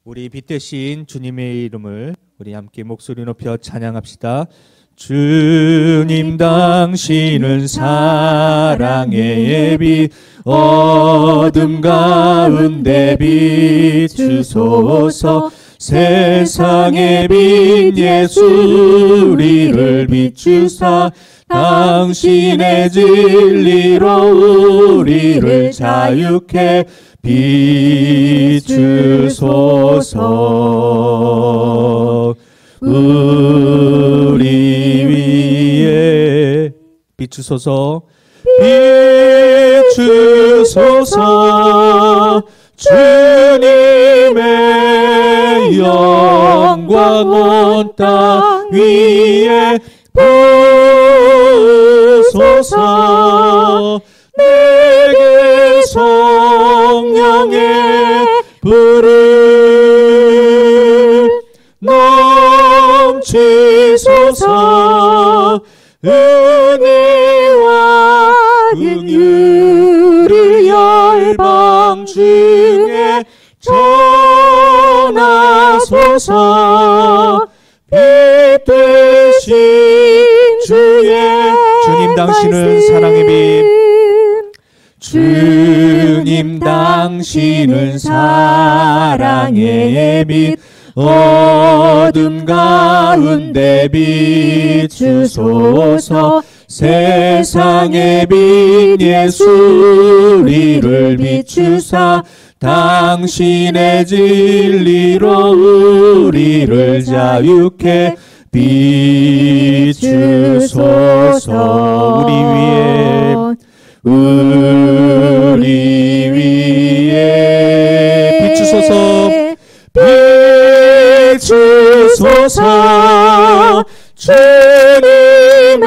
우리 빛되신 주님의 이름을 우리 함께 목소리 높여 찬양합시다. 주님 당신은 사랑의 빛, 어둠 가운데 비추소서. 세상의 빛 예수 우리를 비추사, 당신의 진리로 우리를 자유케 비추소서. 우리 위에 비추소서. 비추소서. 주님의 영광 온 땅 위에 부으소서. 내게 성령의 불을 넘치소서. 은혜와 긍휼을 열방 중에 전하소서. 빛 되신 주의 주님 당신은 사랑의 빛, 주님 당신은 사랑의 빛, 어둠 가운데 비추소서. 세상의 빛 예수 우리를 비추사, 당신의 진리로 우리를 자유케 비추소서. 우리 위에 비추소서. 비추소서. 주님의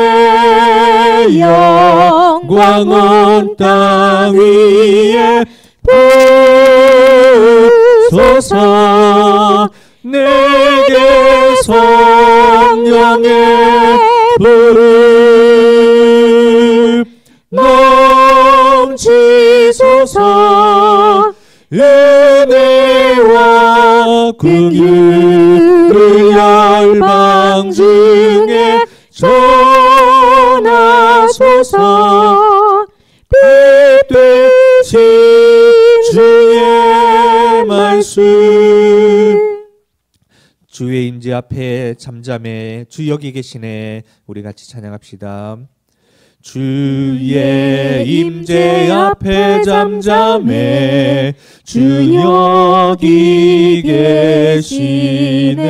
영광 온 땅 위에 부으소서. 내게 성령의 불을 넘치소서. 은혜와 긍휼을 열방 중에 전하소서. 빛 되신 주의 말씀. 주의 임재 앞에 잠잠해 주 여기 계시네. 우리 같이 찬양합시다. 주의 임재 앞에 잠잠해 주 여기 계시네.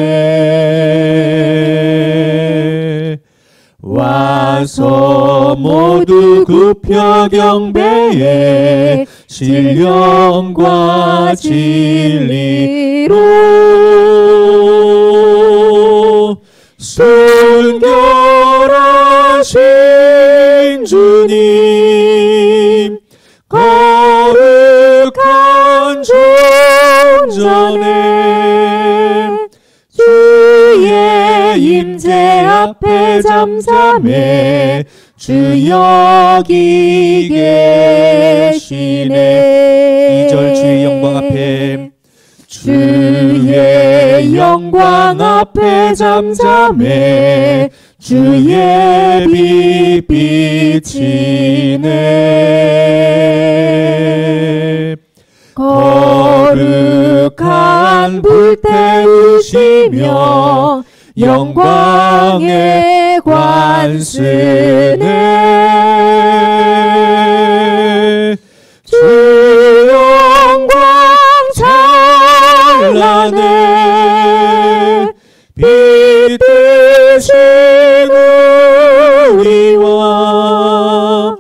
와서 모두 굽혀 경배해 신령과 진리로. 순결하신 주님, 거룩한 존전에 주의 임재 앞에 잠잠해 주 여기 계시네. 2절 주의 영광 앞에, 주의 영광 앞에 잠잠해 주의 빛 비치네. 거룩한 불 태우시며 영광의 관쓰네. 주 영광 찬란해 빛 되신 우리와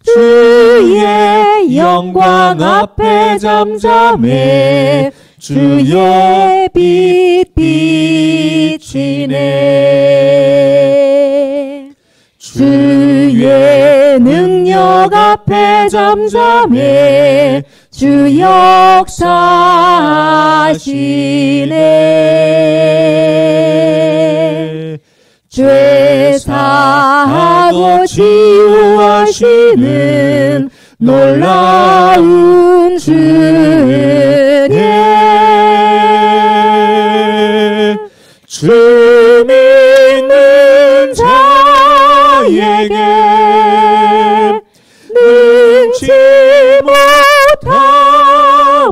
주의 영광 앞에 잠잠해 주의 빛 비치네. 주의 능력 앞에 잠잠해 주 역사하시네. 죄 사하고 치유하시는 놀라운 주의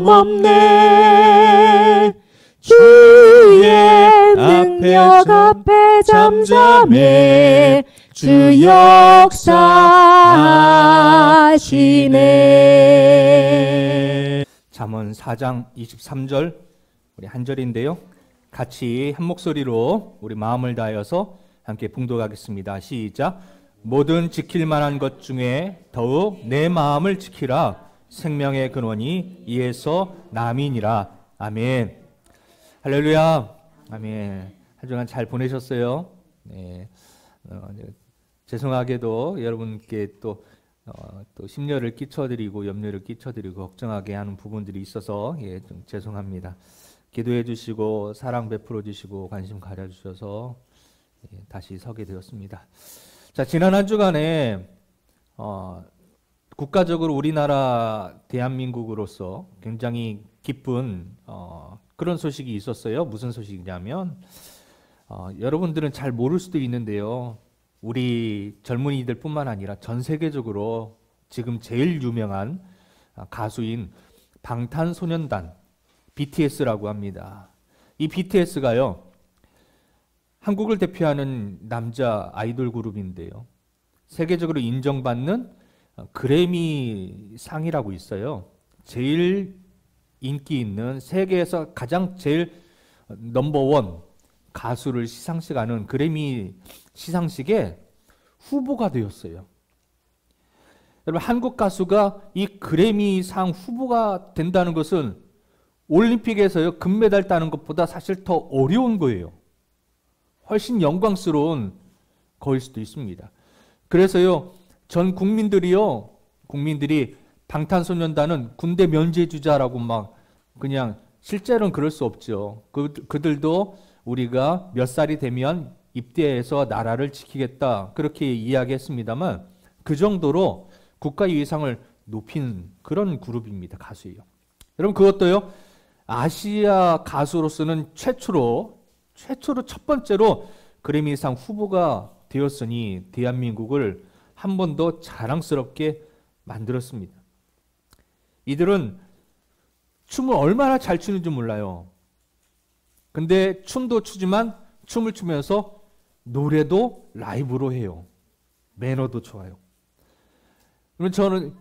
없네. 주의 능력 앞에 잠잠해 주 역사하시네. 잠언 4장 23절 우리 한 절인데요. 같이 한 목소리로 우리 마음을 다하여서 함께 봉독하겠습니다. 시작. 모든 지킬 만한 것 중에 더욱 내 마음을 지키라. 생명의 근원이 이에서 남이니라. 아멘. 할렐루야. 아멘. 한 주간 잘 보내셨어요? 네. 죄송하게도 여러분께 또 심려를 끼쳐드리고 염려를 끼쳐드리고 걱정하게 하는 부분들이 있어서 좀 죄송합니다. 기도해 주시고 사랑 베풀어 주시고 관심 가져 주셔서 다시 서게 되었습니다. 자, 지난 한 주간에 국가적으로 우리나라 대한민국으로서 굉장히 기쁜 그런 소식이 있었어요. 무슨 소식이냐면 여러분들은 잘 모를 수도 있는데요. 우리 젊은이들 뿐만 아니라 전 세계적으로 지금 제일 유명한 가수인 방탄소년단 BTS라고 합니다. 이 BTS가요, 한국을 대표하는 남자 아이돌 그룹인데요. 세계적으로 인정받는 그래미 상이라고 있어요. 제일 인기 있는 세계에서 가장 제일 넘버원 가수를 시상식하는 그래미 시상식에 후보가 되었어요. 여러분, 한국 가수가 이 그래미상 후보가 된다는 것은 올림픽에서요 금메달 따는 것보다 사실 더 어려운 거예요. 훨씬 영광스러운 거일 수도 있습니다. 그래서요 전 국민들이 방탄소년단은 군대 면제주자라고 막 그냥 실제로는 그럴 수 없죠. 그들도 우리가 몇 살이 되면 입대해서 나라를 지키겠다 그렇게 이야기했습니다만 그 정도로 국가의 위상을 높인 그런 그룹입니다. 가수예요. 여러분, 그것도요 아시아 가수로서는 최초로 첫 번째로 그래미상 후보가 되었으니 대한민국을 한 번 더 자랑스럽게 만들었습니다. 이들은 춤을 얼마나 잘 추는지 몰라요. 근데 춤도 추지만 춤을 추면서 노래도 라이브로 해요. 매너도 좋아요. 그러면 저는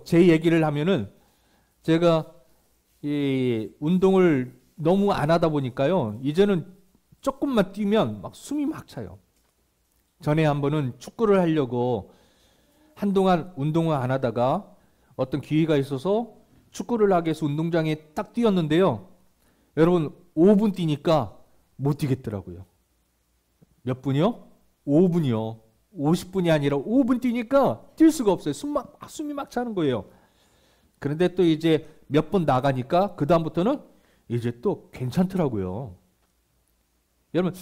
제 얘기를 하면은 제가 이 운동을 너무 안 하다 보니까요. 이제는 조금만 뛰면 막 숨이 막 차요. 전에 한 번은 축구를 하려고 한동안 운동을 안 하다가 어떤 기회가 있어서 축구를 하기 위해서 운동장에 딱 뛰었는데요. 여러분 5분 뛰니까 못 뛰겠더라고요. 몇 분이요? 5분이요. 50분이 아니라 5분 뛰니까 뛸 수가 없어요. 숨이 막 차는 거예요. 그런데 또 이제 몇 번 나가니까 그 다음부터는 이제 또 괜찮더라고요. 여러분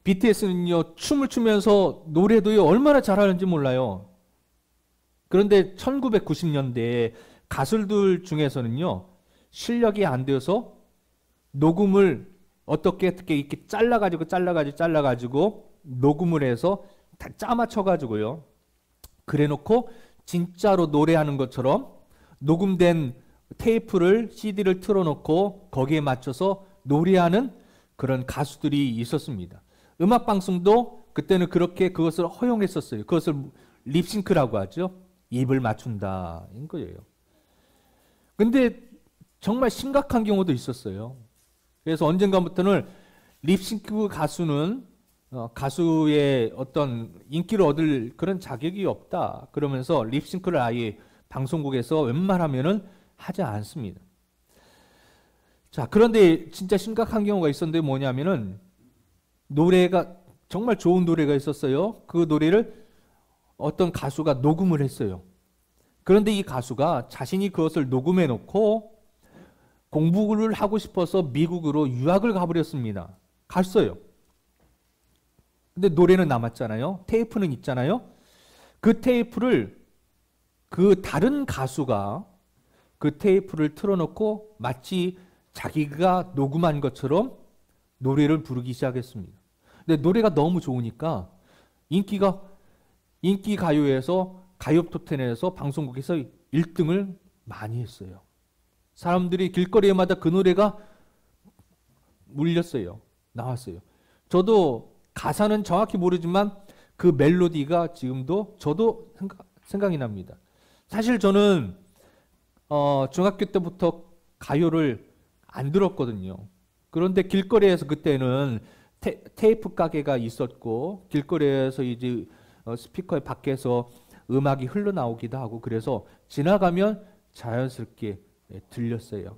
BTS는요 춤을 추면서 노래도요 얼마나 잘하는지 몰라요. 그런데 1990년대에 가수들 중에서는요 실력이 안 되어서 녹음을 어떻게 이렇게 잘라가지고 녹음을 해서 다 짜맞춰가지고요. 그래놓고 진짜로 노래하는 것처럼 녹음된 테이프를 CD를 틀어놓고 거기에 맞춰서 노래하는 그런 가수들이 있었습니다. 음악 방송도 그때는 그렇게 그것을 허용했었어요. 그것을 립싱크라고 하죠. 입을 맞춘다인 거예요. 근데 정말 심각한 경우도 있었어요. 그래서 언젠가부터는 립싱크 가수는 가수의 어떤 인기를 얻을 그런 자격이 없다. 그러면서 립싱크를 아예 방송국에서 웬만하면은 하지 않습니다. 자, 그런데 진짜 심각한 경우가 있었는데 뭐냐면은 노래가 정말 좋은 노래가 있었어요. 그 노래를 어떤 가수가 녹음을 했어요. 그런데 이 가수가 자신이 그것을 녹음해 놓고 공부를 하고 싶어서 미국으로 유학을 가버렸습니다. 갔어요. 근데 노래는 남았잖아요. 테이프는 있잖아요. 그 테이프를 그 다른 가수가 그 테이프를 틀어놓고 마치 자기가 녹음한 것처럼 노래를 부르기 시작했습니다. 근데 노래가 너무 좋으니까 인기 가요에서 가요 톱10에서 방송국에서 1등을 많이 했어요. 사람들이 길거리에마다 그 노래가 울렸어요. 나왔어요. 저도 가사는 정확히 모르지만 그 멜로디가 지금도 저도 생각이 납니다. 사실 저는 중학교 때부터 가요를 안 들었거든요. 그런데 길거리에서 그때는 테이프 가게가 있었고 길거리에서 이제 스피커에 밖에서 음악이 흘러나오기도 하고 그래서 지나가면 자연스럽게 들렸어요.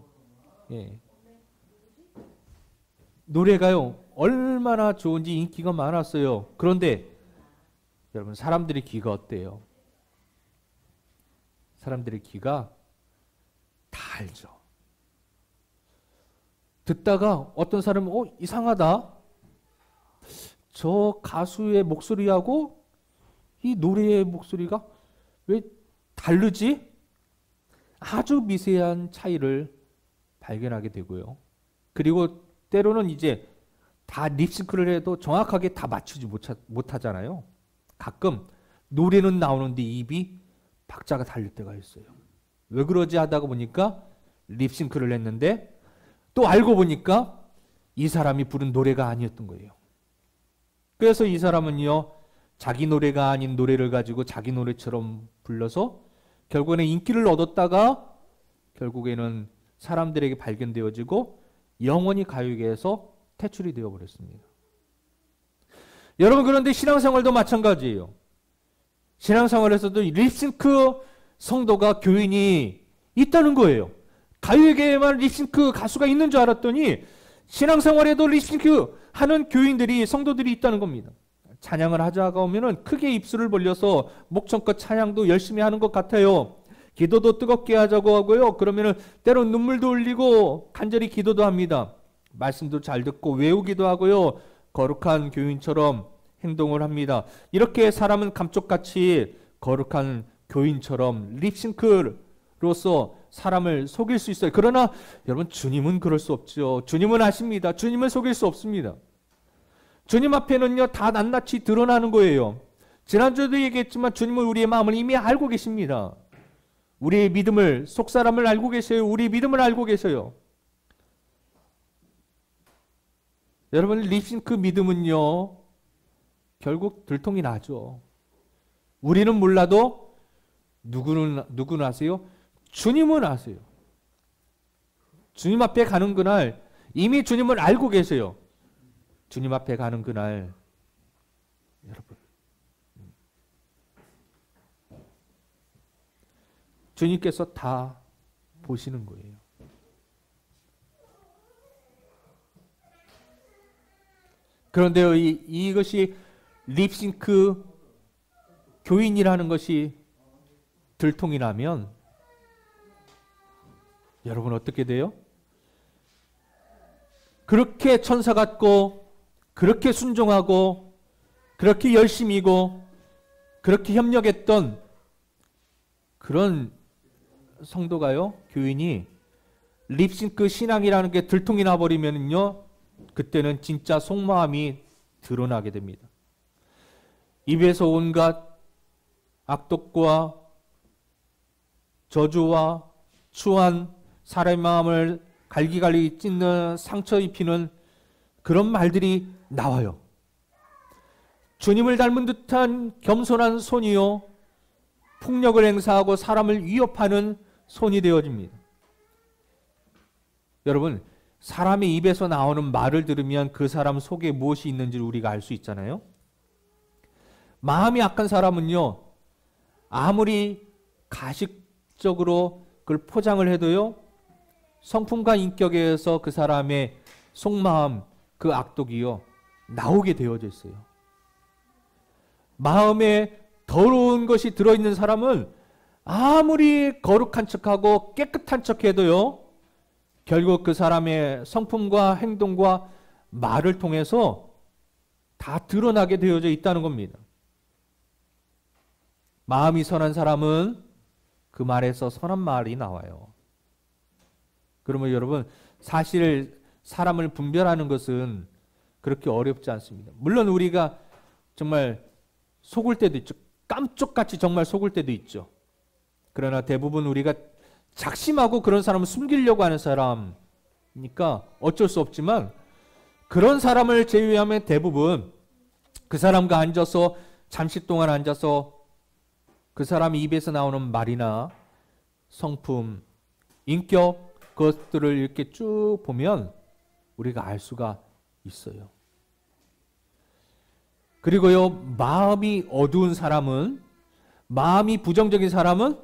예. 노래가요 얼마나 좋은지 인기가 많았어요. 그런데 여러분 사람들의 귀가 어때요? 사람들의 귀가 다 알죠. 듣다가 어떤 사람은 이상하다. 저 가수의 목소리하고 이 노래의 목소리가 왜 다르지? 아주 미세한 차이를 발견하게 되고요. 그리고 때로는 이제 다 립싱크를 해도 정확하게 다 맞추지 못하잖아요. 가끔 노래는 나오는데 입이 박자가 다를 때가 있어요. 왜 그러지 하다가 보니까 립싱크를 했는데 또 알고 보니까 이 사람이 부른 노래가 아니었던 거예요. 그래서 이 사람은요, 자기 노래가 아닌 노래를 가지고 자기 노래처럼 불러서 결국에는 인기를 얻었다가 결국에는 사람들에게 발견되어지고 영원히 가요계에서 퇴출이 되어버렸습니다. 여러분 그런데 신앙생활도 마찬가지예요. 신앙생활에서도 립싱크 성도가 교인이 있다는 거예요. 가요계에만 립싱크 가수가 있는 줄 알았더니 신앙생활에도 립싱크 하는 교인들이 성도들이 있다는 겁니다. 찬양을 하자가 오면은 크게 입술을 벌려서 목청껏 찬양도 열심히 하는 것 같아요. 기도도 뜨겁게 하자고 하고요. 그러면은 때론 눈물도 흘리고 간절히 기도도 합니다. 말씀도 잘 듣고 외우기도 하고요. 거룩한 교인처럼 행동을 합니다. 이렇게 사람은 감쪽같이 거룩한 교인처럼 립싱크로서 사람을 속일 수 있어요. 그러나 여러분 주님은 그럴 수 없죠. 주님은 아십니다. 주님은 속일 수 없습니다. 주님 앞에는요 다 낱낱이 드러나는 거예요. 지난주에도 얘기했지만 주님은 우리의 마음을 이미 알고 계십니다. 우리의 믿음을, 속사람을 알고 계세요. 우리의 믿음을 알고 계세요. 여러분 립싱크 믿음은요 결국 들통이 나죠. 우리는 몰라도 누구는 아세요? 주님은 아세요. 주님 앞에 가는 그날 이미 주님을 알고 계세요. 주님 앞에 가는 그날 여러분 주님께서 다 보시는 거예요. 그런데요, 이것이 립싱크 교인이라는 것이 들통이 나면 여러분 어떻게 돼요? 그렇게 천사 같고 그렇게 순종하고 그렇게 열심히고 그렇게 협력했던 그런 성도가요, 교인이 립싱크 신앙이라는 게 들통이 나버리면요, 그때는 진짜 속마음이 드러나게 됩니다. 입에서 온갖 악독과 저주와 추한 사람의 마음을 갈기갈기 찢는 상처 입히는 그런 말들이 나와요. 주님을 닮은 듯한 겸손한 손이요, 폭력을 행사하고 사람을 위협하는 손이 되어집니다. 여러분, 사람의 입에서 나오는 말을 들으면 그 사람 속에 무엇이 있는지 우리가 알 수 있잖아요. 마음이 악한 사람은요, 아무리 가식적으로 그걸 포장을 해도요, 성품과 인격에 의해서 그 사람의 속마음, 그 악독이요, 나오게 되어져 있어요. 마음에 더러운 것이 들어있는 사람은 아무리 거룩한 척하고 깨끗한 척해도요, 결국 그 사람의 성품과 행동과 말을 통해서 다 드러나게 되어져 있다는 겁니다. 마음이 선한 사람은 그 말에서 선한 말이 나와요. 그러면 여러분, 사실 사람을 분별하는 것은 그렇게 어렵지 않습니다. 물론 우리가 정말 속을 때도 있죠. 깜짝같이 정말 속을 때도 있죠. 그러나 대부분 우리가 작심하고 그런 사람을 숨기려고 하는 사람이니까 어쩔 수 없지만, 그런 사람을 제외하면 대부분 그 사람과 앉아서 잠시 동안 앉아서 그 사람 입에서 나오는 말이나 성품, 인격, 그것들을 이렇게 쭉 보면 우리가 알 수가 있어요. 그리고요, 마음이 어두운 사람은, 마음이 부정적인 사람은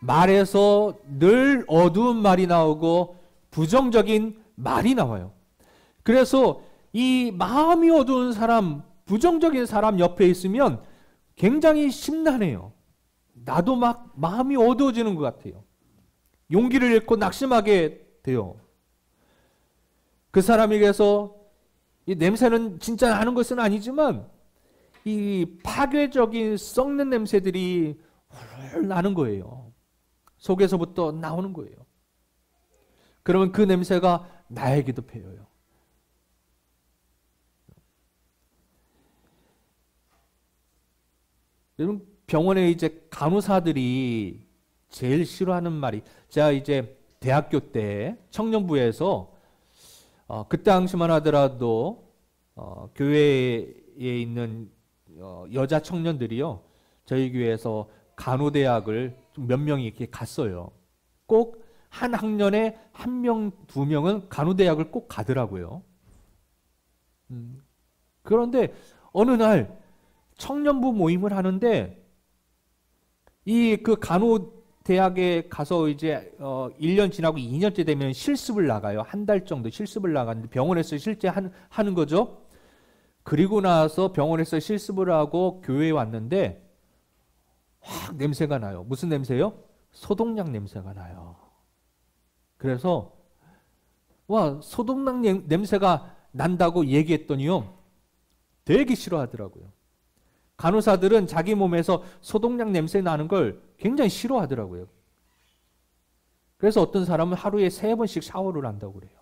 말에서 늘 어두운 말이 나오고 부정적인 말이 나와요. 그래서 이 마음이 어두운 사람, 부정적인 사람 옆에 있으면 굉장히 심란해요. 나도 막 마음이 어두워지는 것 같아요. 용기를 잃고 낙심하게 돼요. 그 사람에게서 이 냄새는 진짜 나는 것은 아니지만 이 파괴적인 썩는 냄새들이 훌훌 나는 거예요. 속에서부터 나오는 거예요. 그러면 그 냄새가 나에게도 배어요. 여러분, 병원에 이제 간호사들이 제일 싫어하는 말이, 제가 이제 대학교 때 청년부에서 그 당시만 하더라도 교회에 있는 여자 청년들이요, 저희 교회에서 간호대학을 몇 명이 이렇게 갔어요. 꼭 한 학년에 한 명, 두 명은 간호대학을 꼭 가더라고요. 그런데 어느 날 청년부 모임을 하는데 이 그 간호대학에 가서 이제 1년 지나고 2년째 되면 실습을 나가요. 한 달 정도 실습을 나갔는데 병원에서 실제 하는 거죠. 그리고 나서 병원에서 실습을 하고 교회에 왔는데 확 냄새가 나요. 무슨 냄새요? 소독약 냄새가 나요. 그래서 와, 소독약 냄새가 난다고 얘기했더니요, 되게 싫어하더라고요. 간호사들은 자기 몸에서 소독약 냄새 나는 걸 굉장히 싫어하더라고요. 그래서 어떤 사람은 하루에 3번씩 샤워를 한다고 그래요.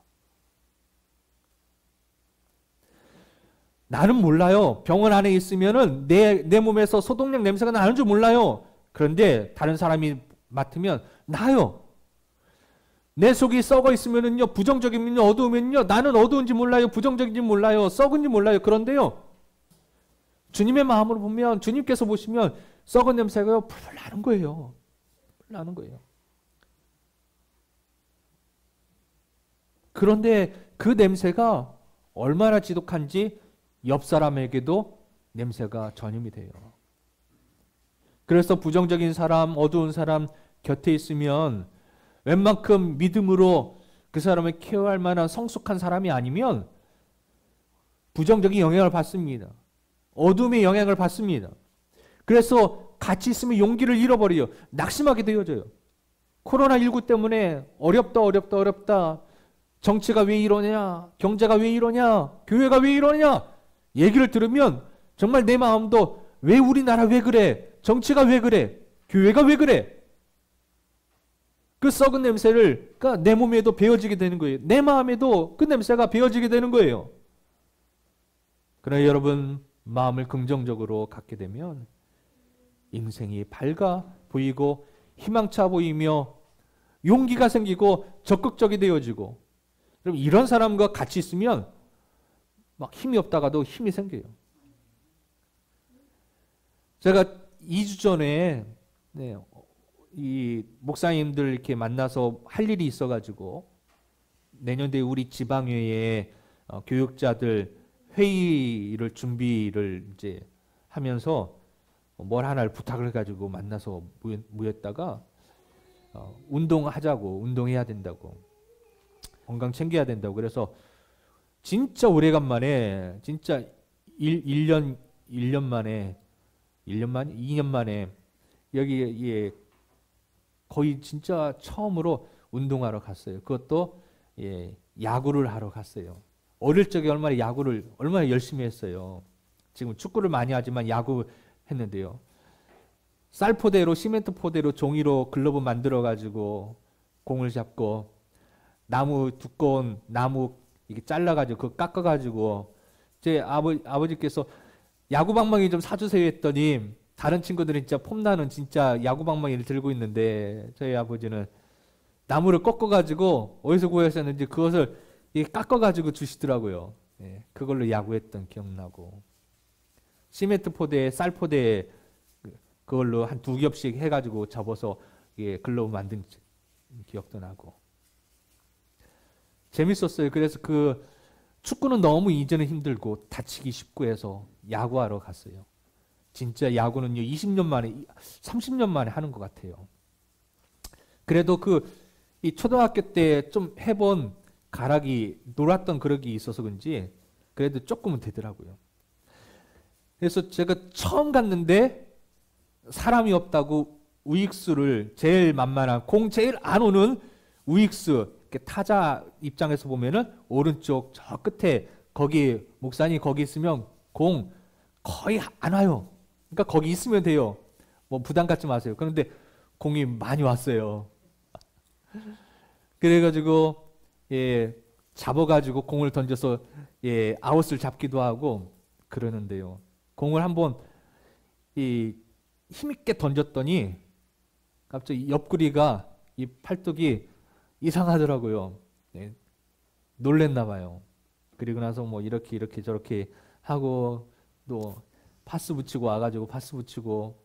나는 몰라요. 병원 안에 있으면은 내 몸에서 소독약 냄새가 나는 줄 몰라요. 그런데 다른 사람이 맡으면 나요. 내 속이 썩어 있으면은요, 부정적이면요, 어두우면요, 나는 어두운지 몰라요, 부정적인지 몰라요, 썩은지 몰라요. 그런데요, 주님의 마음으로 보면, 주님께서 보시면 썩은 냄새가 풀풀 나는 거예요. 풀풀 나는 거예요. 그런데 그 냄새가 얼마나 지독한지 옆 사람에게도 냄새가 전염이 돼요. 그래서 부정적인 사람, 어두운 사람 곁에 있으면 웬만큼 믿음으로 그 사람을 케어할 만한 성숙한 사람이 아니면 부정적인 영향을 받습니다. 어둠의 영향을 받습니다. 그래서 같이 있으면 용기를 잃어버려요. 낙심하게 되어져요. 코로나19 때문에 어렵다. 정치가 왜 이러냐? 경제가 왜 이러냐? 교회가 왜 이러냐? 얘기를 들으면 정말 내 마음도 왜 우리나라 왜 그래? 정치가 왜 그래? 교회가 왜 그래? 그 썩은 냄새를 그러니까 내 몸에도 배어지게 되는 거예요. 내 마음에도 그 냄새가 배어지게 되는 거예요. 그러나 여러분, 마음을 긍정적으로 갖게 되면 인생이 밝아 보이고 희망차 보이며 용기가 생기고 적극적이 되어지고, 그럼 이런 사람과 같이 있으면 막 힘이 없다가도 힘이 생겨요. 제가 2주 전에 이 목사님들 이렇게 만나서 할 일이 있어가지고 내년도에 우리 지방회에 교육자들 회의를 준비를 이제 하면서 뭘 하나를 부탁을 해가지고 만나서 모였다가 운동하자고, 운동해야 된다고, 건강 챙겨야 된다고, 그래서 진짜 오래간만에, 진짜 2년 만에 여기에 거의 진짜 처음으로 운동하러 갔어요. 그것도 야구를 하러 갔어요. 어릴 적에 얼마나 열심히 했어요. 지금 축구를 많이 하지만 야구 했는데요. 쌀포대로, 시멘트 포대로 종이로 글러브 만들어가지고 공을 잡고, 두꺼운 나무 이게 잘라가지고 그거 깎아가지고, 제 아버지께서 야구방망이 좀 사주세요 했더니 다른 친구들은 진짜 폼나는 진짜 야구방망이를 들고 있는데 저희 아버지는 나무를 꺾어가지고 어디서 구하셨는지 그것을 깎아가지고 주시더라고요. 예, 그걸로 야구했던 기억나고 시멘트 포대에 쌀 포대에 그걸로 한 2겹씩 해가지고 접어서 글러브 만든 기억도 나고 재밌었어요. 그래서 그 축구는 너무 이제는 힘들고 다치기 쉽고 해서 야구하러 갔어요. 진짜 야구는요 20년 만에 30년 만에 하는 것 같아요. 그래도 이 초등학교 때 좀 해본 가락이 놀았던 그력이 있어서 그런지 그래도 조금은 되더라고요. 그래서 제가 처음 갔는데 사람이 없다고 우익수를 제일 만만한 공 제일 안 오는 우익수 타자 입장에서 보면은 오른쪽 저 끝에 거기 목사님 거기 있으면 공 거의 안 와요. 그러니까 거기 있으면 돼요. 뭐 부담 갖지 마세요. 그런데 공이 많이 왔어요. 그래가지고 잡아가지고 공을 던져서 아웃을 잡기도 하고 그러는데요. 공을 한번 힘있게 던졌더니 갑자기 옆구리가 이 팔뚝이 이상하더라고요. 놀랬나 봐요. 그리고 나서 뭐 이렇게 저렇게 하고 또 파스 붙이고 와가지고 파스 붙이고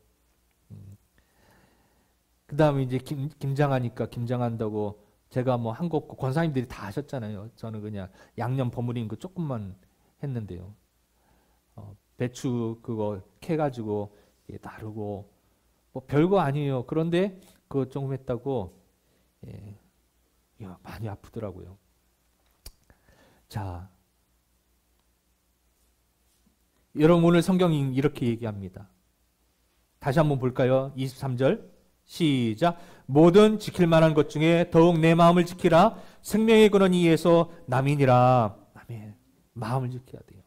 그 다음에 이제 김장하니까 김장한다고 제가 뭐 한 거 없고 권사님들이 다 하셨잖아요. 저는 그냥 양념 버무린 거 조금만 했는데요. 배추 그거 캐가지고 나르고 뭐 별거 아니에요. 그런데 그거 조금 했다고 많이 아프더라고요. 자, 여러분 오늘 성경이 이렇게 얘기합니다. 다시 한번 볼까요? 23절 시작. 모든 지킬 만한 것 중에 더욱 내 마음을 지키라. 생명의 근원 이에서 남이니라. 아멘. 마음을 지켜야 돼요.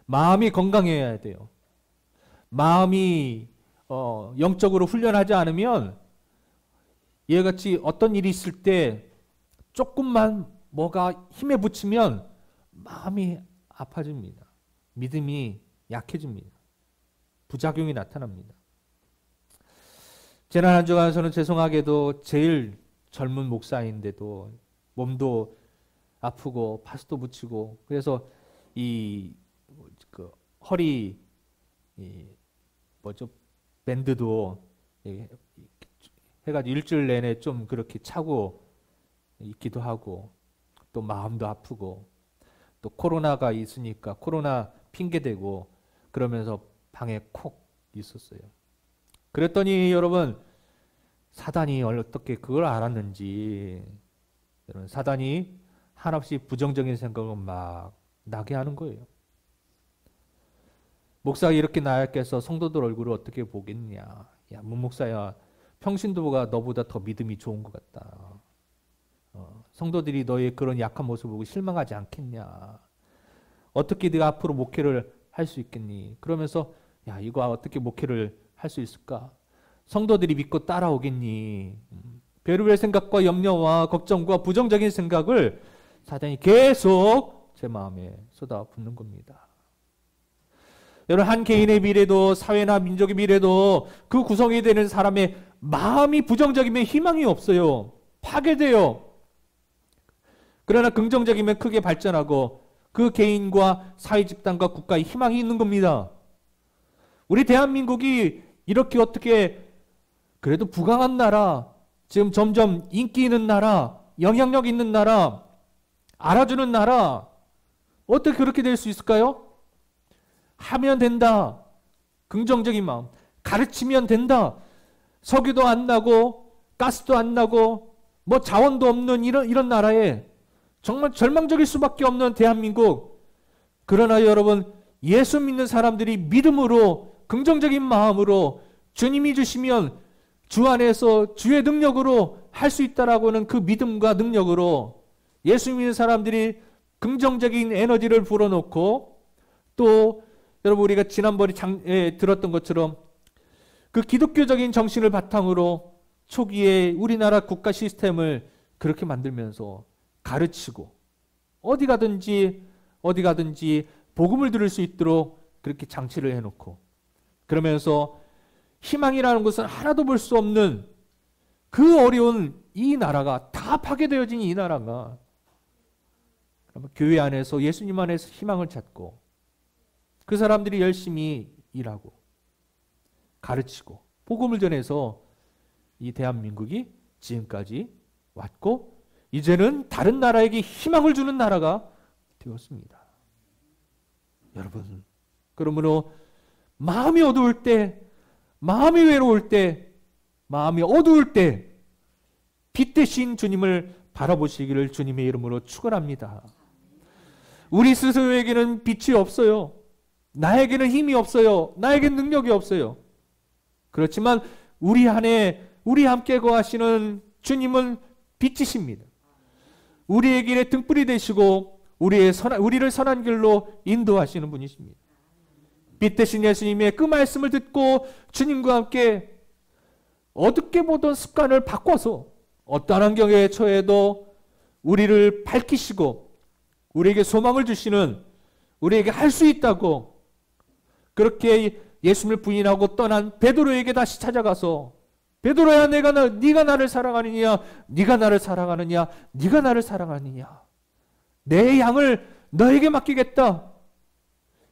마음이 건강해야 돼요. 마음이 영적으로 훈련하지 않으면 얘같이 어떤 일이 있을 때 조금만 뭐가 힘에 붙이면 마음이 아파집니다. 믿음이 약해집니다. 부작용이 나타납니다. 지난 한 주간서는 죄송하게도 제일 젊은 목사인데도 몸도 아프고 파스도 붙이고 그래서 허리 밴드도 해가지고 일주일 내내 좀 그렇게 차고 있기도 하고 또 마음도 아프고 또 코로나가 있으니까 코로나 핑계대고 그러면서 방에 콕 있었어요. 그랬더니 여러분 사단이 어떻게 그걸 알았는지 여러분 사단이 한없이 부정적인 생각을 막 나게 하는 거예요. 목사가 이렇게 나약해서 성도들 얼굴을 어떻게 보겠냐. 야, 문목사야 평신도가 너보다 더 믿음이 좋은 것 같다. 성도들이 너의 그런 약한 모습을 보고 실망하지 않겠냐. 어떻게 네가 앞으로 목회를 할 수 있겠니? 그러면서 야 이거 어떻게 목회를 할 수 있을까? 성도들이 믿고 따라오겠니? 별의별 생각과 염려와 걱정과 부정적인 생각을 사단이 계속 제 마음에 쏟아붓는 겁니다. 여러분 한 개인의 미래도 사회나 민족의 미래도 그 구성이 되는 사람의 마음이 부정적이면 희망이 없어요. 파괴돼요. 그러나 긍정적이면 크게 발전하고 그 개인과 사회 집단과 국가에 희망이 있는 겁니다. 우리 대한민국이 이렇게 어떻게 그래도 부강한 나라, 지금 점점 인기 있는 나라, 영향력 있는 나라, 알아주는 나라 어떻게 그렇게 될 수 있을까요? 하면 된다. 긍정적인 마음. 가르치면 된다. 석유도 안 나고 가스도 안 나고 뭐 자원도 없는 이런 나라에 정말 절망적일 수밖에 없는 대한민국. 그러나 여러분 예수 믿는 사람들이 믿음으로 긍정적인 마음으로 주님이 주시면 주 안에서 주의 능력으로 할 수 있다라고는 그 믿음과 능력으로 예수 믿는 사람들이 긍정적인 에너지를 불어넣고 또 여러분 우리가 지난번에 들었던 것처럼 그 기독교적인 정신을 바탕으로 초기에 우리나라 국가 시스템을 그렇게 만들면서 가르치고 어디 가든지 복음을 들을 수 있도록 그렇게 장치를 해놓고 그러면서 희망이라는 것은 하나도 볼 수 없는 그 어려운 이 나라가 다 파괴되어진 이 나라가 그러면 교회 안에서 예수님 안에서 희망을 찾고 그 사람들이 열심히 일하고 가르치고 복음을 전해서 이 대한민국이 지금까지 왔고 이제는 다른 나라에게 희망을 주는 나라가 되었습니다. 여러분, 그러므로 마음이 어두울 때, 마음이 외로울 때, 마음이 어두울 때 빛 대신 주님을 바라보시기를 주님의 이름으로 축원합니다. 우리 스스로에게는 빛이 없어요. 나에게는 힘이 없어요. 나에게는 능력이 없어요. 그렇지만 우리 안에 우리 함께 거하시는 주님은 빛이십니다. 우리의 길에 등불이 되시고 우리를 선한 길로 인도하시는 분이십니다. 빛 대신 예수님의 그 말씀을 듣고 주님과 함께 어둡게 보던 습관을 바꿔서 어떠한 환경에 처해도 우리를 밝히시고 우리에게 소망을 주시는 우리에게 할 수 있다고 그렇게 예수님을 부인하고 떠난 베드로에게 다시 찾아가서 베드로야 네가 나를 사랑하느냐 네가 나를 사랑하느냐 네가 나를 사랑하느냐 내 양을 너에게 맡기겠다.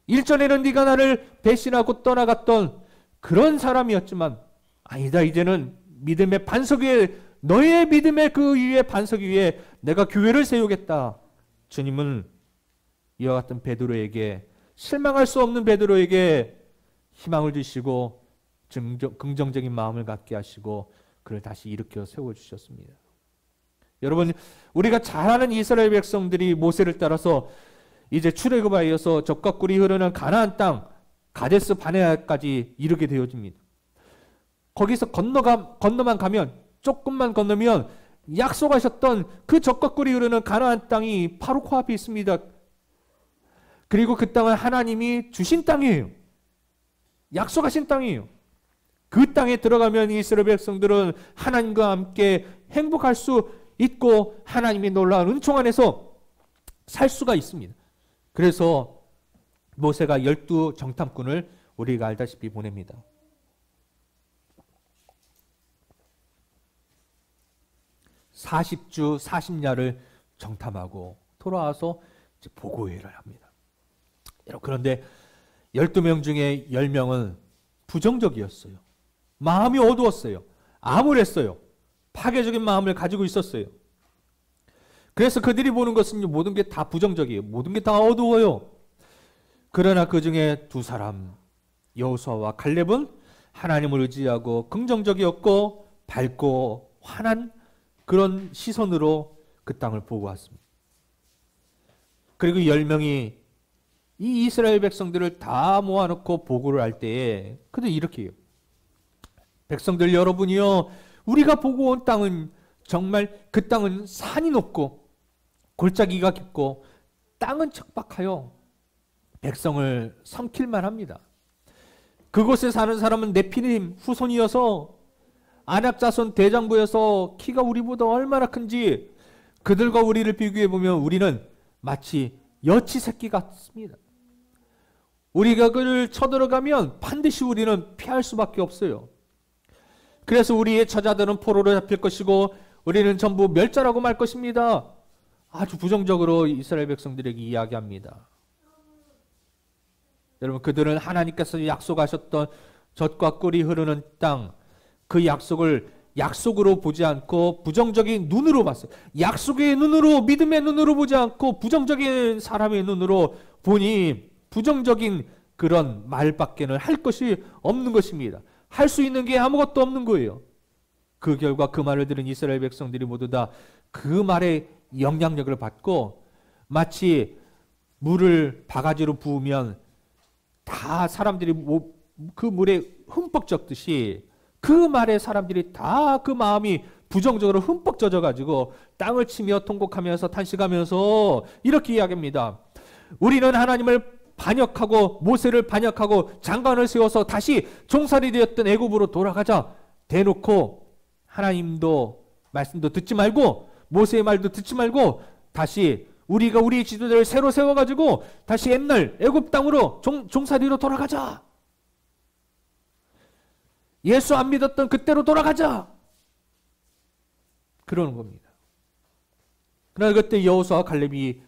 일전에는 네가 나를 배신하고 떠나갔던 그런 사람이었지만 아니다. 이제는 믿음의 반석 위에 너의 믿음의 그 위에 반석 위에 내가 교회를 세우겠다. 주님은 이와 같은 베드로에게 실망할 수 없는 베드로에게 희망을 주시고 긍정적인 마음을 갖게 하시고 그를 다시 일으켜 세워주셨습니다. 여러분, 우리가 잘 아는 이스라엘 백성들이 모세를 따라서 이제 출애굽에 이어서 젖과 꿀이 흐르는 가나안 땅 가데스 바네아까지 이르게 되어집니다. 거기서 건너만 가면 조금만 건너면 약속하셨던 그 젖과 꿀이 흐르는 가나안 땅이 바로 코앞에 있습니다. 그리고 그 땅은 하나님이 주신 땅이에요. 약속하신 땅이에요. 그 땅에 들어가면 이스라엘 백성들은 하나님과 함께 행복할 수 있고 하나님의 놀라운 은총 안에서 살 수가 있습니다. 그래서 모세가 12 정탐꾼을 우리가 알다시피 보냅니다. 40주 40야를 정탐하고 돌아와서 이제 보고회를 합니다. 그런데 12명 중에 10명은 부정적이었어요. 마음이 어두웠어요. 암울했어요. 파괴적인 마음을 가지고 있었어요. 그래서 그들이 보는 것은 모든 게 다 부정적이에요. 모든 게 다 어두워요. 그러나 그 중에 두 사람, 여호수아와 갈렙은 하나님을 의지하고 긍정적이었고 밝고 환한 그런 시선으로 그 땅을 보고 왔습니다. 그리고 10명이 이 이스라엘 백성들을 다 모아놓고 보고를 할 때에 그들 이렇게 해요. 백성들 여러분이요, 우리가 보고 온 땅은 정말 그 땅은 산이 높고 골짜기가 깊고 땅은 척박하여 백성을 삼킬만 합니다. 그곳에 사는 사람은 네피림 후손이어서 아낙 자손 대장부여서 키가 우리보다 얼마나 큰지 그들과 우리를 비교해 보면 우리는 마치 여치 새끼 같습니다. 우리가 그를 쳐들어가면 반드시 우리는 피할 수밖에 없어요. 그래서 우리의 처자들은 포로로 잡힐 것이고 우리는 전부 멸절하고 말 것입니다. 아주 부정적으로 이스라엘 백성들에게 이야기합니다. 여러분, 그들은 하나님께서 약속하셨던 젖과 꿀이 흐르는 땅, 그 약속을 약속으로 보지 않고 부정적인 눈으로 봤어요. 약속의 눈으로, 믿음의 눈으로 보지 않고 부정적인 사람의 눈으로 보니 부정적인 그런 말밖에는 할 것이 없는 것입니다. 할 수 있는 게 아무것도 없는 거예요. 그 결과 그 말을 들은 이스라엘 백성들이 모두 다 그 말의 영향력을 받고 마치 물을 바가지로 부으면 다 사람들이 그 물에 흠뻑 젖듯이 그 말에 사람들이 다 그 마음이 부정적으로 흠뻑 젖어가지고 땅을 치며 통곡하면서 탄식하면서 이렇게 이야기합니다. 우리는 하나님을 반역하고 모세를 반역하고 장관을 세워서 다시 종살이 되었던 애굽으로 돌아가자 대놓고 하나님도 말씀도 듣지 말고 모세의 말도 듣지 말고 다시 우리가 우리 지도자를 새로 세워가지고 다시 옛날 애굽 땅으로 종살이로 돌아가자. 예수 안 믿었던 그때로 돌아가자. 그러는 겁니다. 그러나 그때 여호수아와 갈렙이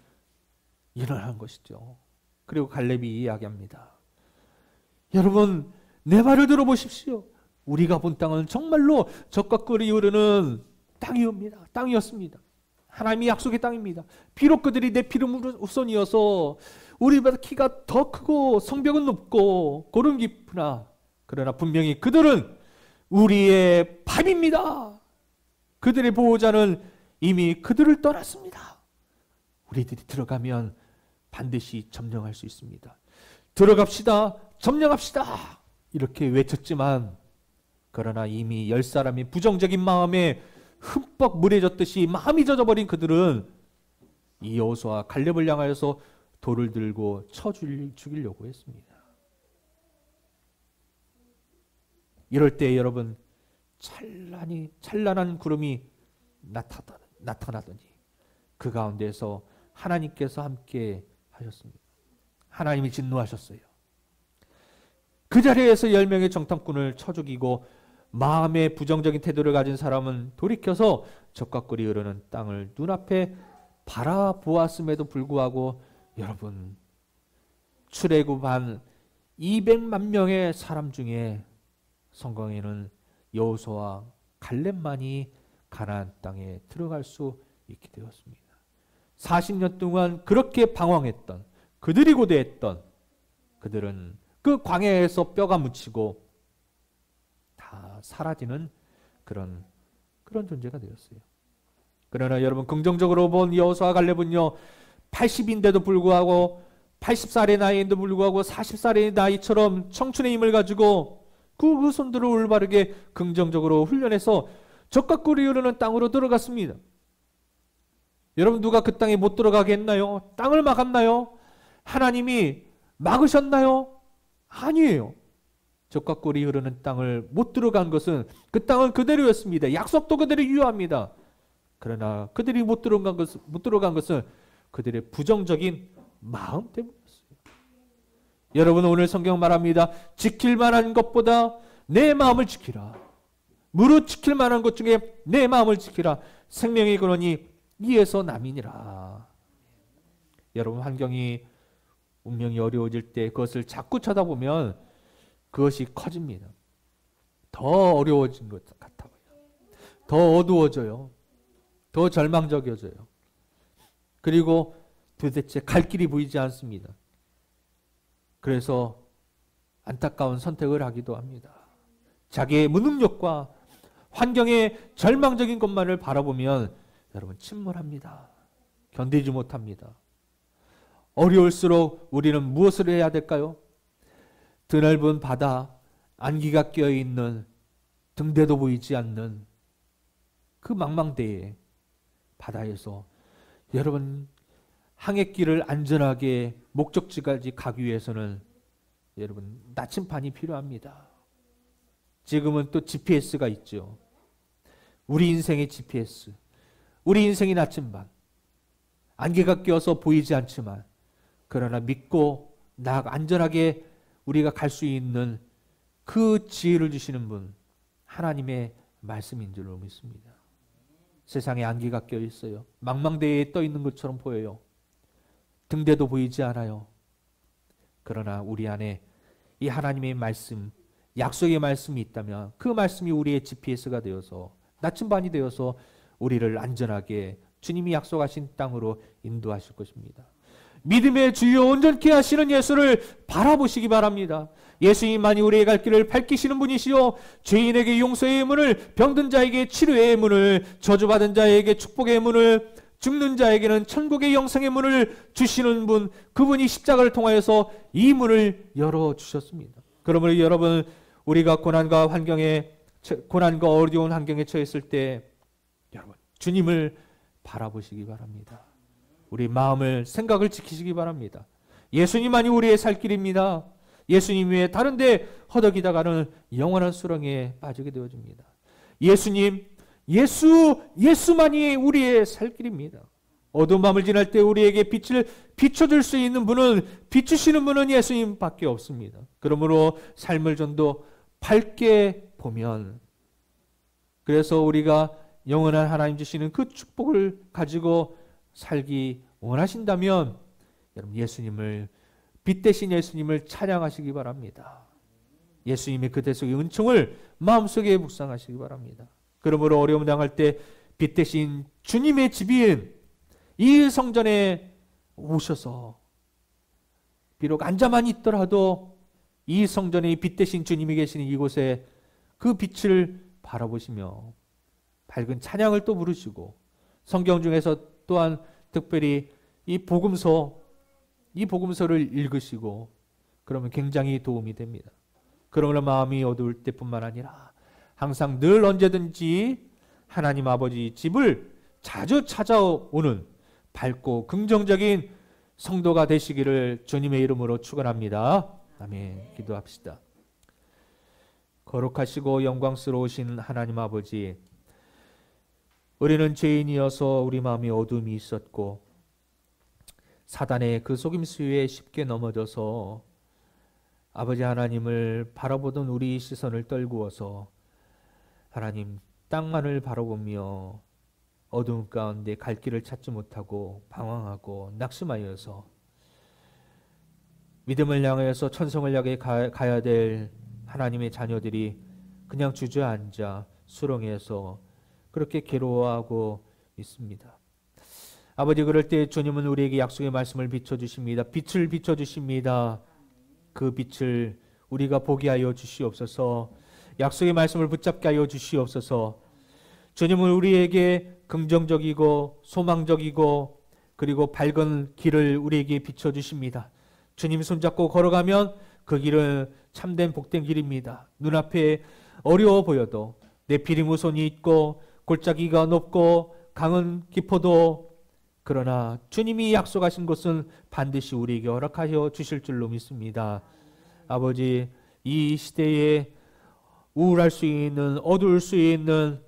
일어난 것이죠. 그리고 갈렙이 이야기합니다. 여러분, 내 말을 들어보십시오. 우리가 본 땅은 정말로 적과 꿀이 흐르는 땅이었습니다. 하나님이 약속의 땅입니다. 비록 그들이 내 피름 후손이어서 우리보다 키가 더 크고 성벽은 높고 고름 깊으나 그러나 분명히 그들은 우리의 밥입니다. 그들의 보호자는 이미 그들을 떠났습니다. 우리들이 들어가면 반드시 점령할 수 있습니다. 들어갑시다. 점령합시다. 이렇게 외쳤지만 그러나 이미 10사람의 부정적인 마음에 흠뻑 물해졌듯이 마음이 젖어버린 그들은 이 여호수아와 갈렙을 향하여서 돌을 들고 쳐 죽이려고 했습니다. 이럴 때 여러분, 찬란한 구름이 나타나더니 그 가운데서 하나님께서 함께 하셨습니다. 하나님이 진노하셨어요. 그 자리에서 10명의 정탐꾼을 쳐 죽이고 마음의 부정적인 태도를 가진 사람은 돌이켜서 적과 꿀이 흐르는 땅을 눈앞에 바라보았음에도 불구하고 여러분, 출애굽한 200만 명의 사람 중에 성경에는 여호수아와 갈렙만이 가나안 땅에 들어갈 수 있게 되었습니다. 40년 동안 그렇게 방황했던 그들이 고대했던 그들은 그 광야에서 뼈가 묻히고 다 사라지는 그런 존재가 되었어요. 그러나 여러분, 긍정적으로 본 여호수아와 갈렙은요, 80인데도 불구하고 80살의 나이인데도 불구하고 40살의 나이처럼 청춘의 힘을 가지고 그 손들을 올바르게 긍정적으로 훈련해서 적과 꿀이 흐르는 땅으로 들어갔습니다. 여러분, 누가 그 땅에 못 들어가게 했나요? 땅을 막았나요? 하나님이 막으셨나요? 아니에요. 적과 꿀이 흐르는 땅을 못 들어간 것은 그 땅은 그대로였습니다. 약속도 그대로 유효합니다. 그러나 그들이 못 들어간 것은 그들의 부정적인 마음 때문이었어요. 여러분, 오늘 성경 말합니다. 지킬 만한 것보다 내 마음을 지키라. 무릇 지킬 만한 것 중에 내 마음을 지키라. 생명의 근원이 이에서 남이니라. 여러분, 환경이 운명이 어려워질 때 그것을 자꾸 쳐다보면 그것이 커집니다. 더 어려워진 것 같아요. 더 어두워져요. 더 절망적이어져요. 그리고 도대체 갈 길이 보이지 않습니다. 그래서 안타까운 선택을 하기도 합니다. 자기의 무능력과 환경의 절망적인 것만을 바라보면 여러분, 침몰합니다. 견디지 못합니다. 어려울수록 우리는 무엇을 해야 될까요? 드넓은 바다, 안개가 껴있는, 등대도 보이지 않는 그 망망대해 바다에서 여러분, 항해길을 안전하게 목적지까지 가기 위해서는 여러분, 나침반이 필요합니다. 지금은 또 GPS가 있죠. 우리 인생의 GPS, 우리 인생의 나침반. 안개가 껴서 보이지 않지만 그러나 믿고 안전하게 우리가 갈 수 있는 그 지혜를 주시는 분, 하나님의 말씀인 줄로 믿습니다. 세상에 안개가 껴 있어요. 망망대해에 떠 있는 것처럼 보여요. 등대도 보이지 않아요. 그러나 우리 안에 이 하나님의 말씀, 약속의 말씀이 있다면 그 말씀이 우리의 GPS가 되어서, 나침반이 되어서 우리를 안전하게 주님이 약속하신 땅으로 인도하실 것입니다. 믿음의 주요 온전케 하시는 예수를 바라보시기 바랍니다. 예수님만이 우리의 갈 길을 밝히시는 분이시요, 죄인에게 용서의 문을, 병든 자에게 치료의 문을, 저주받은 자에게 축복의 문을, 죽는 자에게는 천국의 영생의 문을 주시는 분, 그분이 십자가를 통하여서 이 문을 열어주셨습니다. 그러므로 여러분, 우리가 고난과 어려운 환경에 처했을 때 여러분, 주님을 바라보시기 바랍니다. 우리 마음을, 생각을 지키시기 바랍니다. 예수님만이 우리의 살 길입니다. 예수님 외에 다른 데 허덕이다가는 영원한 수렁에 빠지게 되어집니다. 예수만이 우리의 살 길입니다. 어두운 밤을 지날 때 우리에게 빛을 비춰줄 수 있는 분은, 비추시는 분은 예수님밖에 없습니다. 그러므로 삶을 좀 더 밝게 보면, 그래서 우리가 영원한 하나님 주시는 그 축복을 가지고 살기 원하신다면 여러분 예수님을, 빛 대신 예수님을 찬양하시기 바랍니다. 예수님의 그 대속의 은총을 마음속에 묵상하시기 바랍니다. 그러므로 어려움 당할 때 빛 대신 주님의 집인 이 성전에 오셔서 비록 앉아만 있더라도 이 성전에 빛 대신 주님이 계시는 이곳에 그 빛을 바라보시며 밝은 찬양을 또 부르시고 성경 중에서 또한 특별히 이 복음서를 읽으시고 그러면 굉장히 도움이 됩니다. 그러므로 마음이 어두울 때뿐만 아니라 항상 늘 언제든지 하나님 아버지 집을 자주 찾아오는 밝고 긍정적인 성도가 되시기를 주님의 이름으로 축원합니다. 아멘. 기도합시다. 거룩하시고 영광스러우신 하나님 아버지, 우리는 죄인이어서 우리 마음에 어둠이 있었고 사단의 그 속임수에 쉽게 넘어져서 아버지 하나님을 바라보던 우리 시선을 떨구어서 하나님 땅만을 바라보며 어두움 가운데 갈 길을 찾지 못하고 방황하고 낙심하여서 믿음을 향해서 천성을 향해 가야 될 하나님의 자녀들이 그냥 주저앉아 수렁에서 그렇게 괴로워하고 있습니다. 아버지, 그럴 때 주님은 우리에게 약속의 말씀을 비춰주십니다. 빛을 비춰주십니다. 그 빛을 우리가 보게 하여 주시옵소서. 약속의 말씀을 붙잡게 하여 주시옵소서. 주님은 우리에게 긍정적이고 소망적이고 그리고 밝은 길을 우리에게 비춰주십니다. 주님 손잡고 걸어가면 그 길은 참된 복된 길입니다. 눈앞에 어려워 보여도 내피리 우선이 있고 골짜기가 높고 강은 깊어도 그러나 주님이 약속하신 것은 반드시 우리에게 허락하여 주실 줄로 믿습니다. 아버지, 이 시대에 우울할 수 있는, 어두울 수 있는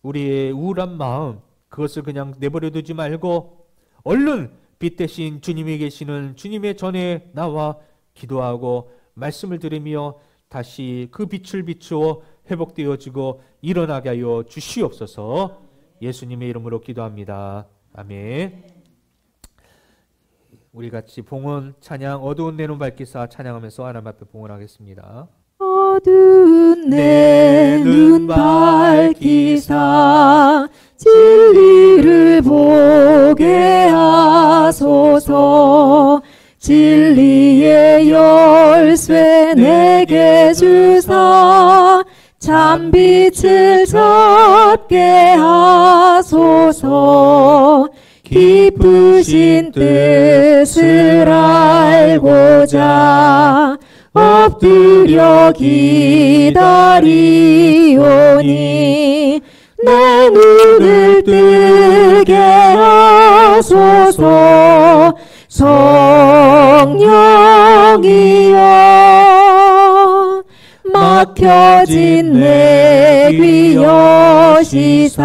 우리의 우울한 마음, 그것을 그냥 내버려 두지 말고 얼른 빛 대신 주님이 계시는 주님의 전에 나와 기도하고 말씀을 들으며 다시 그 빛을 비추어 회복되어지고 일어나게 하여 주시옵소서. 예수님의 이름으로 기도합니다. 아멘. 우리 같이 봉헌 찬양, 어두운 내 눈 밝히사 찬양하면서 하나님 앞에 봉헌하겠습니다. 어두운 내 눈 밝히사 진리를 보게 하소서. 진리의 열쇠 내게 주사 참빛을 찾게 하소서. 깊으신 뜻을 알고자 엎드려 기다리오니 내 눈을 뜨게 하소서. 성령이여 막혀진 내 귀 여시사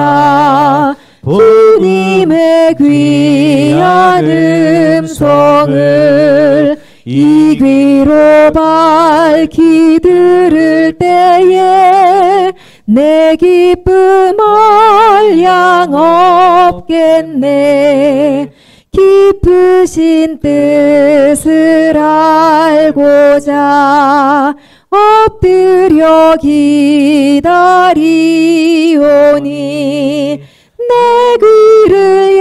주님의 귀한 음성을 이 귀로 밝히 들을 때에 내 기쁨 한량 없겠네. 깊으신 뜻을 알고자 엎드려 기다리오니 내 귀를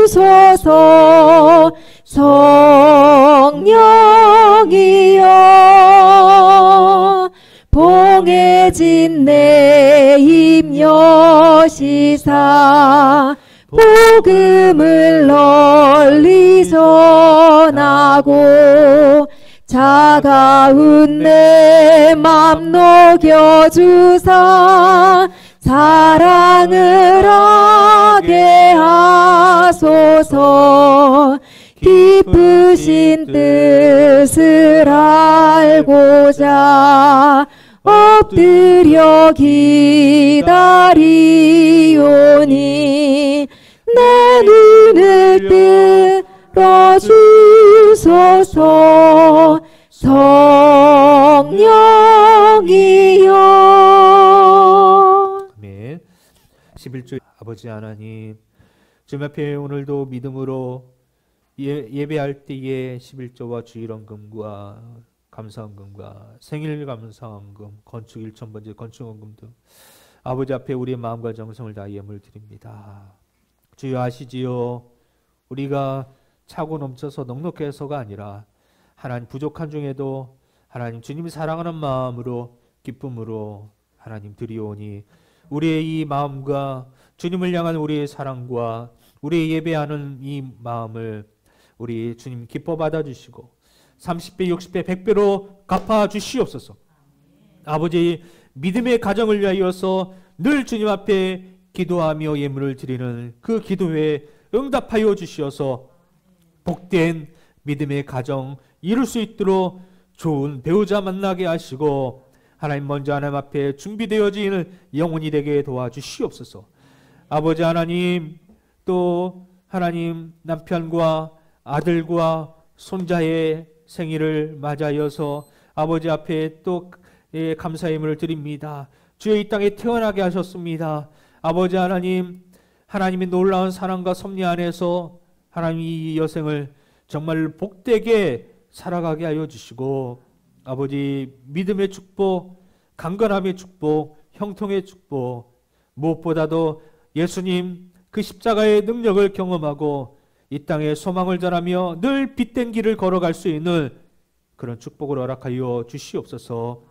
열어주소서. 성령이여 봉해진 내 입 여시사 복음을 널리 전하고 차가운 내 맘 녹여주사 사랑을 하게 하소서. 깊으신 뜻을 알고자 엎드려 기다리오니 내 눈을 들어주소서. 성령 영이요. 아멘. 11절 아버지 하나님, 주님 앞에 오늘도 믿음으로 예배할 때에 11조와 주일원금과 감사원금과 생일 감사원금, 건축 1,000번째 건축원금 등 아버지 앞에 우리의 마음과 정성을 다해 예물 드립니다. 주여 아시지요? 우리가 차고 넘쳐서 넉넉해서가 아니라 하나님 부족한 중에도 하나님 주님 사랑하는 마음으로 기쁨으로 하나님 드리오니 우리의 이 마음과 주님을 향한 우리의 사랑과 우리의 예배하는 이 마음을 우리 주님 기뻐 받아주시고 30배, 60배, 100배로 갚아주시옵소서. 아버지 믿음의 가정을 위하여서 늘 주님 앞에 기도하며 예물을 드리는 그 기도에 응답하여 주시어서 복된 믿음의 가정 이룰 수 있도록 좋은 배우자 만나게 하시고 하나님 먼저 하나님 앞에 준비되어지는 영혼이 되게 도와주시옵소서. 아버지 하나님, 또 하나님 남편과 아들과 손자의 생일을 맞아여서 아버지 앞에 또 감사의 예물을 드립니다. 주여 이 땅에 태어나게 하셨습니다. 아버지 하나님, 하나님의 놀라운 사랑과 섭리 안에서 하나님 이 여생을 정말 복되게 살아가게 하여 주시고 아버지 믿음의 축복, 강건함의 축복, 형통의 축복, 무엇보다도 예수님 그 십자가의 능력을 경험하고 이 땅에 소망을 전하며 늘 빛된 길을 걸어갈 수 있는 그런 축복을 허락하여 주시옵소서.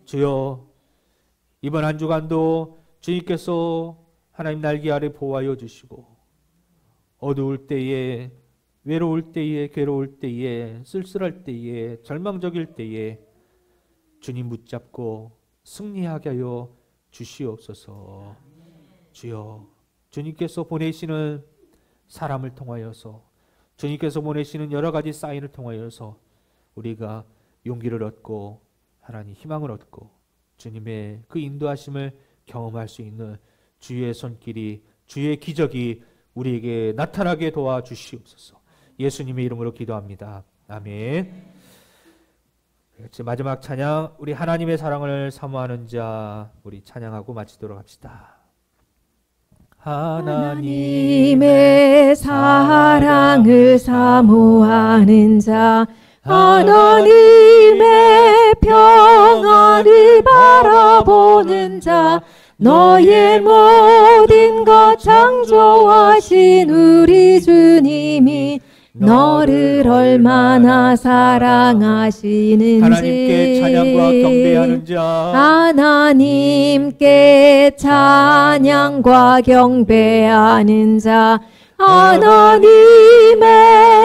주여 이번 한 주간도 주님께서 하나님 날개 아래 보호하여 주시고 어두울 때에, 외로울 때에, 괴로울 때에, 쓸쓸할 때에, 절망적일 때에 주님 붙잡고 승리하게 하여 주시옵소서. 주여 주님께서 보내시는 사람을 통하여서, 주님께서 보내시는 여러 가지 사인을 통하여서 우리가 용기를 얻고 하나님 희망을 얻고 주님의 그 인도하심을 경험할 수 있는 주의 손길이, 주의 기적이 우리에게 나타나게 도와주시옵소서. 예수님의 이름으로 기도합니다. 아멘. 마지막 찬양, 우리 하나님의 사랑을 사모하는 자, 우리 찬양하고 마치도록 합시다. 하나님의 사랑을 사모하는 자, 하나님의 평안을 바라보는 자, 너의 모든 것 창조하신 우리 주님이 너를 얼마나 사랑하시는지 하나님께 찬양과 경배하는 자, 하나님께 찬양과 경배하는 자, 하나님의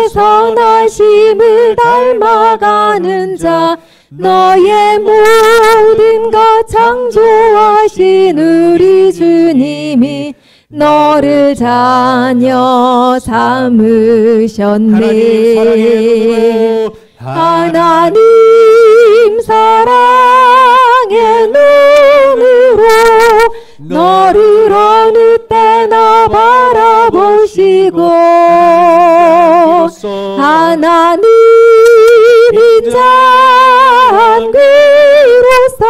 선하심을 닮아가는 자, 너의 모든 것 창조하신 우리 주님이 너를 자녀 삼으셨네. 하나님 사랑의 눈으로 너를 어느 때나 바라보시고 하나님 인자한 귀로서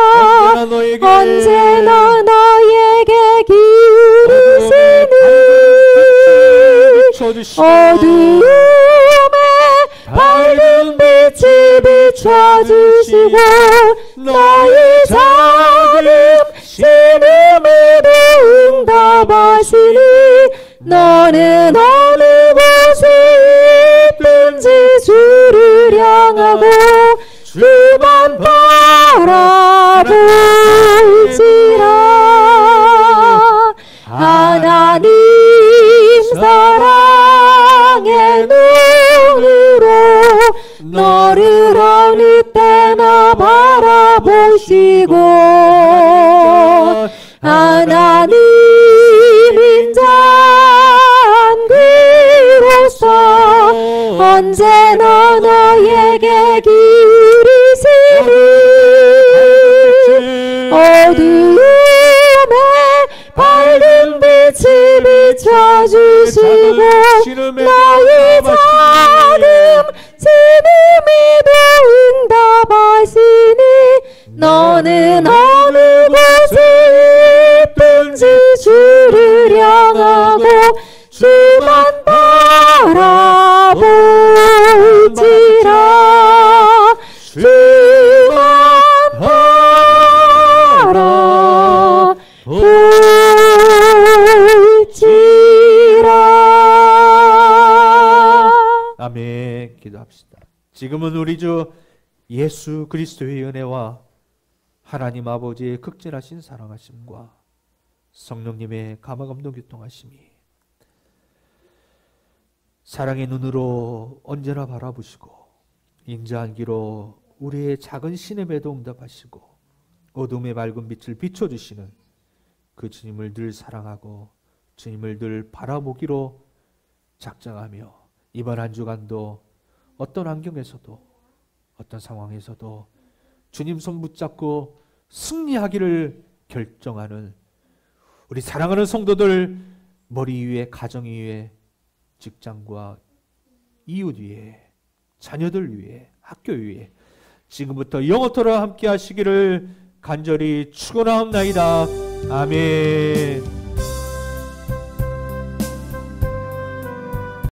언제나 너에게 기울이시니 어두움에 밝은 빛이 비춰주시고 너의 작은 신음에도 응답하시니 너는 어느 곳에 있든지 주를 향하고 주만 바라볼지라. 하나님 사랑의 눈으로 너를 어느 때나 바라보시고 하나님 인자한 귀로서 언제나 너에게 기울이시니 어두움에 밝은 빛이 비춰주시고 너의 작은 신음에도 응답하시니 너는 어느 곳에 있든지 주를 향하고 주만 바라볼지라. 주만 바라볼지라. 아멘. 기도합시다. 지금은 우리 주 예수 그리스도의 은혜와 하나님 아버지의 극진하신 사랑하심과 성령님의 감화감동 교통하심이 사랑의 눈으로 언제나 바라보시고 인자한 기로 우리의 작은 신음에도 응답하시고 어둠의 맑은 빛을 비춰주시는 그 주님을 늘 사랑하고 주님을 늘 바라보기로 작정하며 이번 한 주간도 어떤 환경에서도 어떤 상황에서도 주님 손 붙잡고 승리하기를 결정하는 우리 사랑하는 성도들 머리 위에, 가정 위에, 직장과 이웃 위에, 자녀들 위에, 학교 위에 지금부터 영원토록 함께 하시기를 간절히 축원하옵나이다. 아멘.